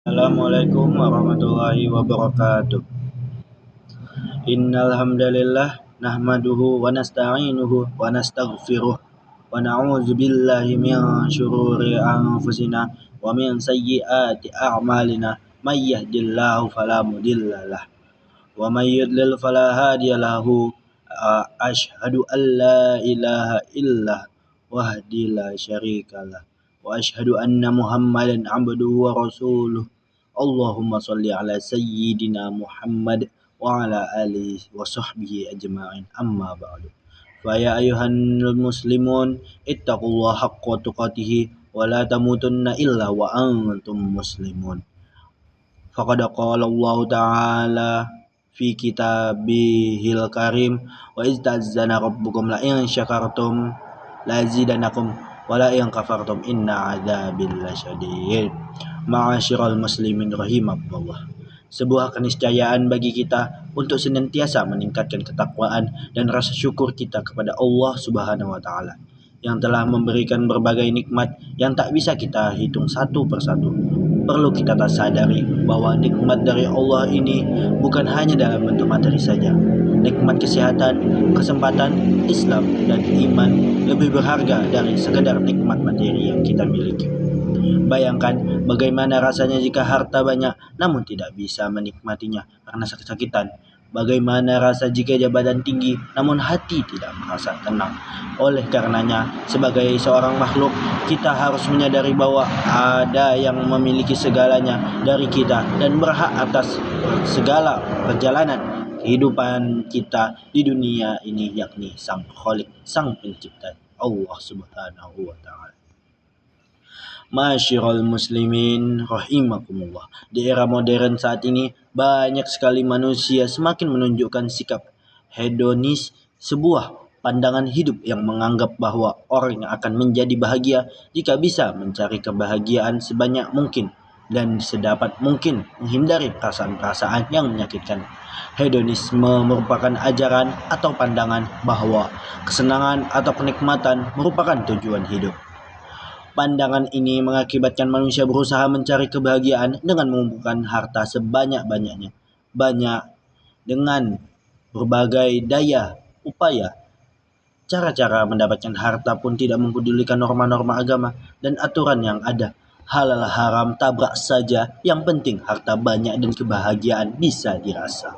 Assalamualaikum warahmatullahi wabarakatuh. Innal hamdalillah nahmaduhu wa nasta'inuhu wa nastaghfiruh wa na'udzu billahi min syururi anfusina wa min sayyiati a'malina may yahdihillahu fala mudhillalah wa may yudlil fala hadiyalahu. Asyhadu an la ilaha illa wahdi la syarikalah wa asyhadu anna Muhammadan abduhu wa rasuluh. Allahumma sholli ala sayyidina Muhammad wa ala alihi wa sahbihi ajma'in, amma ba'du. Fa ya ayyuhal muslimun ittaqullaha haqqa tuqatih wa la tamutunna illa wa antum muslimun. Faqad qala Allah ta'ala fi kitabihil karim wa iz ta'azzana rabbukum la in syakartum la azidanakum wa la in kafartum inna adzabil lasyadid. Ma'asyiral muslimin rahimakumullah. Sebuah keniscayaan bagi kita untuk senantiasa meningkatkan ketakwaan dan rasa syukur kita kepada Allah Subhanahu wa taala yang telah memberikan berbagai nikmat yang tak bisa kita hitung satu persatu. Perlu kita sadari bahwa nikmat dari Allah ini bukan hanya dalam bentuk materi saja. Nikmat kesehatan, kesempatan, Islam, dan iman lebih berharga dari sekedar nikmat materi yang kita miliki. Bayangkan bagaimana rasanya jika harta banyak namun tidak bisa menikmatinya karena sakit-sakitan. Bagaimana rasa jika jabatan tinggi namun hati tidak merasa tenang. Oleh karenanya, sebagai seorang makhluk, kita harus menyadari bahwa ada yang memiliki segalanya dari kita dan berhak atas segala perjalanan kehidupan kita di dunia ini, yakni Sang Khalik, Sang Pencipta, Allah Subhanahu wa taala. Masyiral muslimin rahimakumullah. Di era modern saat ini, banyak sekali manusia semakin menunjukkan sikap hedonis, sebuah pandangan hidup yang menganggap bahwa orang yang akan menjadi bahagia jika bisa mencari kebahagiaan sebanyak mungkin dan sedapat mungkin menghindari perasaan-perasaan yang menyakitkan. Hedonisme merupakan ajaran atau pandangan bahwa kesenangan atau kenikmatan merupakan tujuan hidup. Pandangan ini mengakibatkan manusia berusaha mencari kebahagiaan dengan mengumpulkan harta sebanyak-banyaknya. Banyak dengan berbagai daya upaya. Cara-cara mendapatkan harta pun tidak mempedulikan norma-norma agama dan aturan yang ada. Halal haram tabrak saja, yang penting harta banyak dan kebahagiaan bisa dirasa.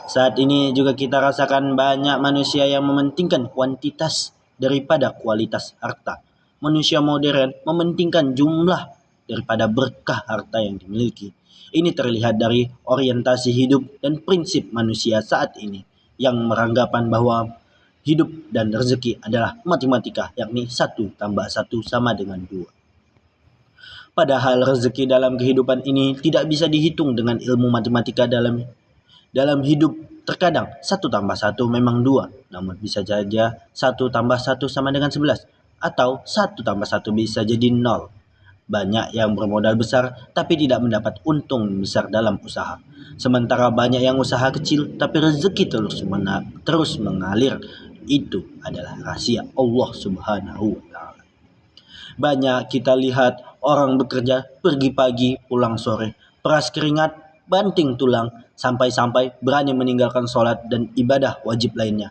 Saat ini juga kita rasakan banyak manusia yang mementingkan kuantitas daripada kualitas harta. Manusia modern mementingkan jumlah daripada berkah harta yang dimiliki. Ini terlihat dari orientasi hidup dan prinsip manusia saat ini yang beranggapan bahwa hidup dan rezeki adalah matematika, yakni 1 tambah 1 sama dengan 2. Padahal rezeki dalam kehidupan ini tidak bisa dihitung dengan ilmu matematika dalam hidup. Terkadang 1 tambah 1 memang 2, namun bisa saja 1 tambah 1 sama dengan 11. Atau 1 tambah 1 bisa jadi 0. Banyak yang bermodal besar tapi tidak mendapat untung besar dalam usaha. Sementara banyak yang usaha kecil tapi rezeki terus mengalir. Itu adalah rahasia Allah Subhanahu wa taala. Banyak kita lihat orang bekerja pergi pagi pulang sore, peras keringat, banting tulang, sampai-sampai berani meninggalkan sholat dan ibadah wajib lainnya.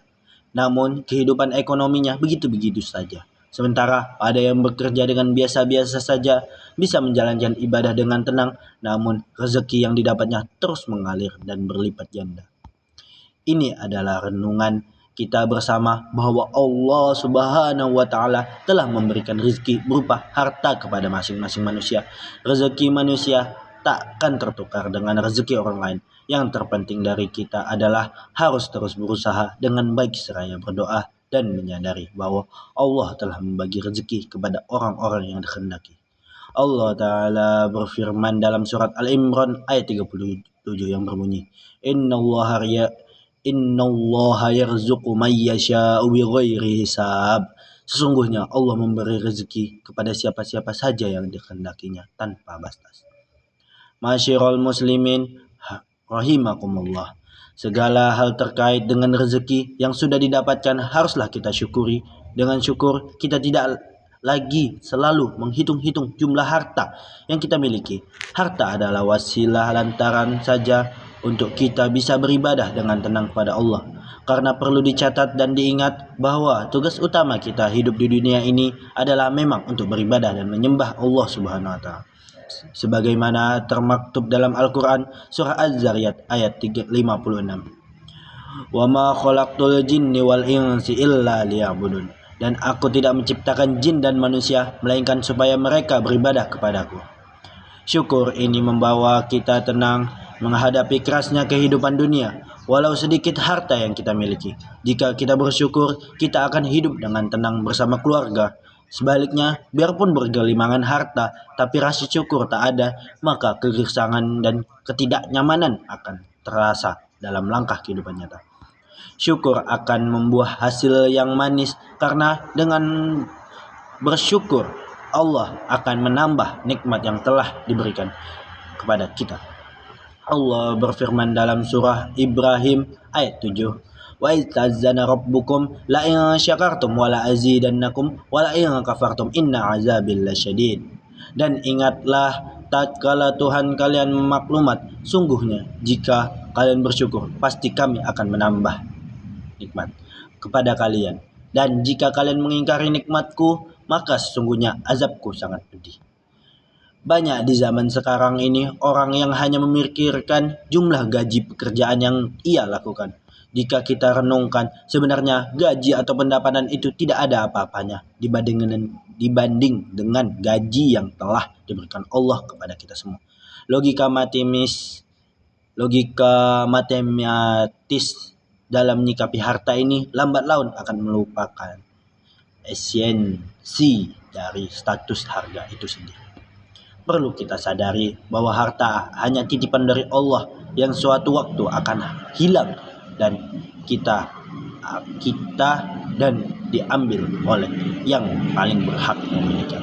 Namun kehidupan ekonominya begitu-begitu saja. Sementara ada yang bekerja dengan biasa-biasa saja, bisa menjalankan ibadah dengan tenang, namun rezeki yang didapatnya terus mengalir dan berlipat ganda. Ini adalah renungan kita bersama bahwa Allah Subhanahu wa taala telah memberikan rezeki berupa harta kepada masing-masing manusia. Rezeki manusia takkan tertukar dengan rezeki orang lain. Yang terpenting dari kita adalah harus terus berusaha dengan baik seraya berdoa dan menyadari bahwa Allah telah membagi rezeki kepada orang-orang yang dikehendaki. Allah Ta'ala berfirman dalam surat Al-Imran ayat 37 yang berbunyi, Innallaha yarzuqu man yasha'u bighairi hisab. Sesungguhnya Allah memberi rezeki kepada siapa-siapa saja yang dikehendakinya tanpa batas. Masyiral muslimin rahimakumullah. Segala hal terkait dengan rezeki yang sudah didapatkan haruslah kita syukuri. Dengan syukur kita tidak lagi selalu menghitung-hitung jumlah harta yang kita miliki. Harta adalah wasilah lantaran saja untuk kita bisa beribadah dengan tenang kepada Allah. Karena perlu dicatat dan diingat bahwa tugas utama kita hidup di dunia ini adalah memang untuk beribadah dan menyembah Allah Subhanahu wa taala. Sebagaimana termaktub dalam Al-Qur'an surah Az-Zariyat ayat 56. Wa ma khalaqtul jinni wal insi illa liya'budun. Dan aku tidak menciptakan jin dan manusia melainkan supaya mereka beribadah kepadaku. Syukur ini membawa kita tenang menghadapi kerasnya kehidupan dunia, walau sedikit harta yang kita miliki. Jika kita bersyukur, kita akan hidup dengan tenang bersama keluarga. Sebaliknya, biarpun bergelimangan harta, tapi rasa syukur tak ada, maka kegelisahan dan ketidaknyamanan akan terasa dalam langkah kehidupan nyata. Syukur akan membuah hasil yang manis karena dengan bersyukur Allah akan menambah nikmat yang telah diberikan kepada kita. Allah berfirman dalam surah Ibrahim ayat 7. Wa izzana rabbukum la in syakartum wa la azidannakum wa la in kafartum inna azabil lasyadid. Dan ingatlah tatkala Tuhan kalian maklumat, sungguhnya jika kalian bersyukur pasti kami akan menambah nikmat kepada kalian. Dan jika kalian mengingkari nikmatku, maka sesungguhnya azabku sangat pedih. Banyak di zaman sekarang ini orang yang hanya memikirkan jumlah gaji pekerjaan yang ia lakukan. Jika kita renungkan, sebenarnya gaji atau pendapatan itu tidak ada apa-apanya dibanding dengan gaji yang telah diberikan Allah kepada kita semua. Logika matematis dalam menyikapi harta ini lambat laun akan melupakan esensi dari status harga itu sendiri. Perlu kita sadari bahwa harta hanya titipan dari Allah yang suatu waktu akan hilang dan kita dan diambil oleh yang paling berhak memiliki.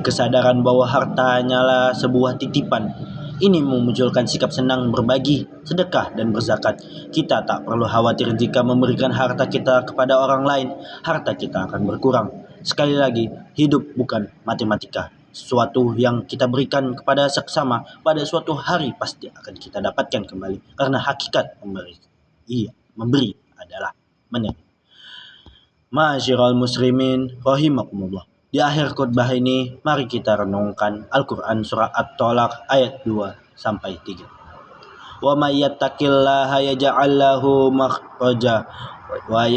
Kesadaran bahwa harta hanyalah sebuah titipan ini memunculkan sikap senang berbagi, sedekah, dan berzakat. Kita tak perlu khawatir jika memberikan harta kita kepada orang lain, harta kita akan berkurang. Sekali lagi, hidup bukan matematika. Sesuatu yang kita berikan kepada seksama pada suatu hari pasti akan kita dapatkan kembali. Karena hakikat memberi adalah menerima. Ma'asyiral muslimin rahimakumullah. Di akhir khutbah ini, mari kita renungkan Al-Quran surah At-Tolaq ayat 2 sampai 3. Wa may yattaqillaha yaj'al lahu makhraja wa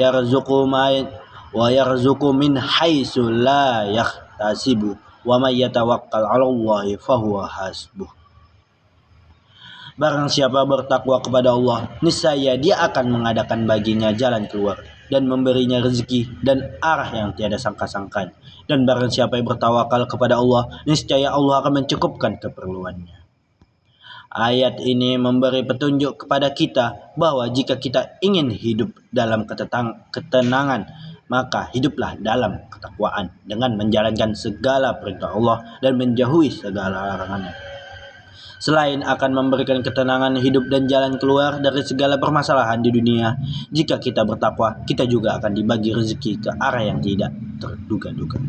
yarzuqhu min haitsu la yahtasibu wa may yatawakkal 'alallahi fahuwa hasbuh. Barang siapa bertakwa kepada Allah, niscaya Dia akan mengadakan baginya jalan keluar dan memberinya rezeki dan arah yang tiada sangka-sangka. Dan barang siapa yang bertawakal kepada Allah, niscaya Allah akan mencukupkan keperluannya. Ayat ini memberi petunjuk kepada kita bahwa jika kita ingin hidup dalam ketenangan, maka hiduplah dalam ketakwaan dengan menjalankan segala perintah Allah dan menjauhi segala larangannya. Selain akan memberikan ketenangan hidup dan jalan keluar dari segala permasalahan di dunia, jika kita bertakwa, kita juga akan dibagi rezeki ke arah yang tidak terduga-duga.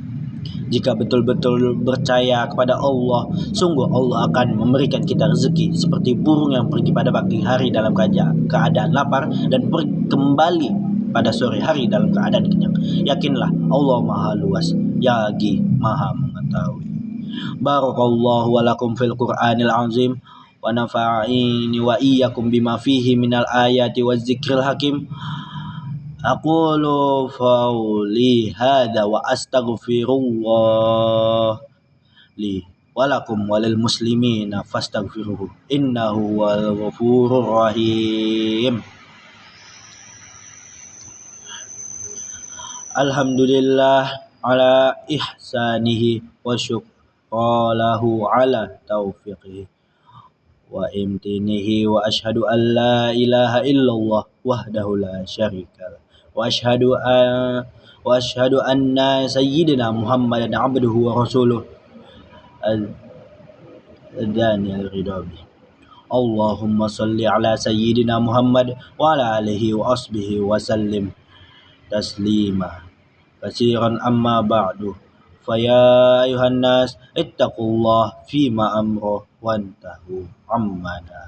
Jika betul-betul percaya kepada Allah, sungguh Allah akan memberikan kita rezeki seperti burung yang pergi pada pagi hari dalam keadaan lapar dan kembali pada sore hari dalam keadaan kenyang. Yakinlah Allah Maha Luas, Yagi Maha Mengetahui. Barakallahu wa lakum fil Qur'anil azim wa nafa'ini wa iyyakum bima fihi minal ayati waz zikril hakim. Aqulu qawli hadza wa astaghfirullah li wa lakum walil muslimina fastaghfiruhu innahu wal ghafurur rahim. Alhamdulillah ala ihsanihi wa syukralahu ala taufiqihi wa imtinihi wa ashhadu an la ilaha illallah wahdahu la syarikalah wa ashhadu anna sayyidina Muhammadan abduhu wa rasuluh adzani al-ridabi. Allahumma salli ala sayyidina Muhammad wa ala alihi wa asbihi wa sallim taslima kasiran amma ba'du فيا أيها الناس اتقوا الله فيما أمره وانتهوا عما نهى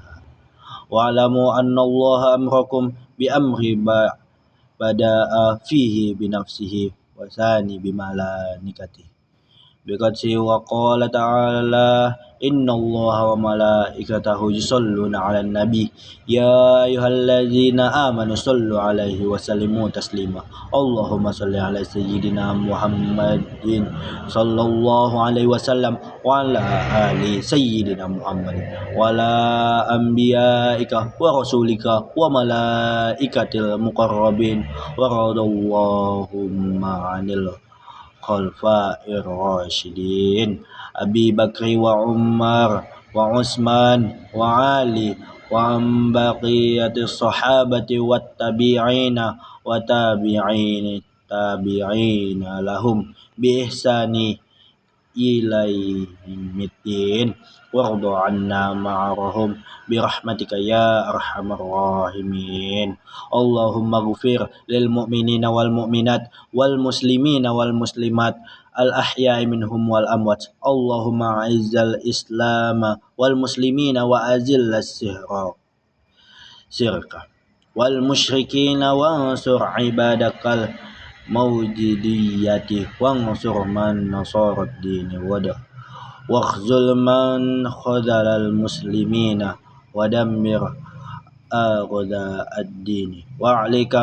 واعلموا أن الله أمركم بأمر بدأ فيه بنفسه وثاني بملائكته بقدسه وقال تعالى إن الله وملائكته يصلون على النبي يا أيها الذين آمنوا صلوا عليه وسلموا تسليما اللهم صل على سيدنا محمد صلى الله عليه وسلم وعلى آل سيدنا محمد وعلى أنبيائك ورسولك وملائكة المقربين ورضى اللهم عن الخلفاء الراشدين أبي بكر وعمر وعثمان وعلي وعن بقية الصحابة والتابعين وتابعين لهم بإحسان إلى يوم الدين وارض عنا معهم برحمتك يا أرحم الراحمين اللهم اغفر للمؤمنين والمؤمنات والمسلمين والمسلمات الأحياء منهم والأموات اللهم أعز الإسلام والمسلمين وأذل الشرك والمشركين وانصر عبادك الموجودية وانصر من نصر الدين واخذل من خذل المسلمين ودمر أعداء الدين وعليك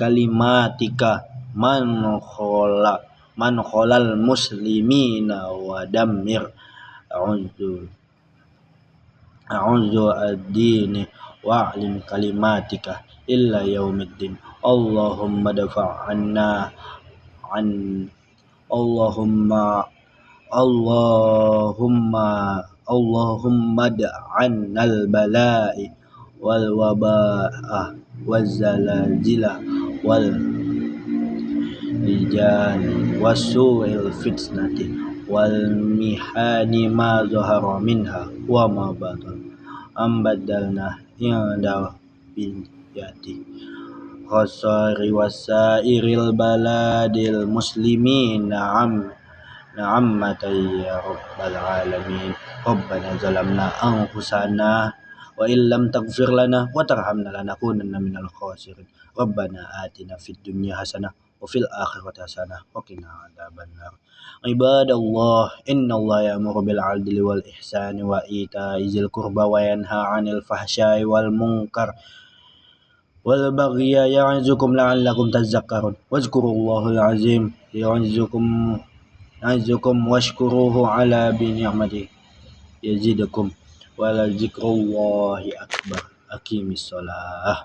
كلماتك من خلا المسلمين ودمر أعوذ الدين وأعلم كلماتك إلا يوم الدين اللهم دفع عنا اللهم ادع عنا البلاء والوباء والزلازل والرجال وسوء الفتنة والمحان ما ظهر منها وما بطن أن بدلنا عند بنياتي خسار وسائر البلاد المسلمين عامة يا رب العالمين ربنا ظلمنا أنفسنا وإن لم تغفر لنا وترحمنا لنكونن من الخاسرين ربنا آتنا في الدنيا حسنة وفي الآخرة حسنة وقنا عذاب النار عباد الله إن الله يأمر بالعدل والإحسان وإيتاء ذي القربى وينهى عن الفحشاء والمنكر والبغي يعظكم لعلكم تذكرون واذكروا الله العظيم يعظكم واشكروه على بنعمته يزدكم ولذكر الله أكبر أقيم الصلاة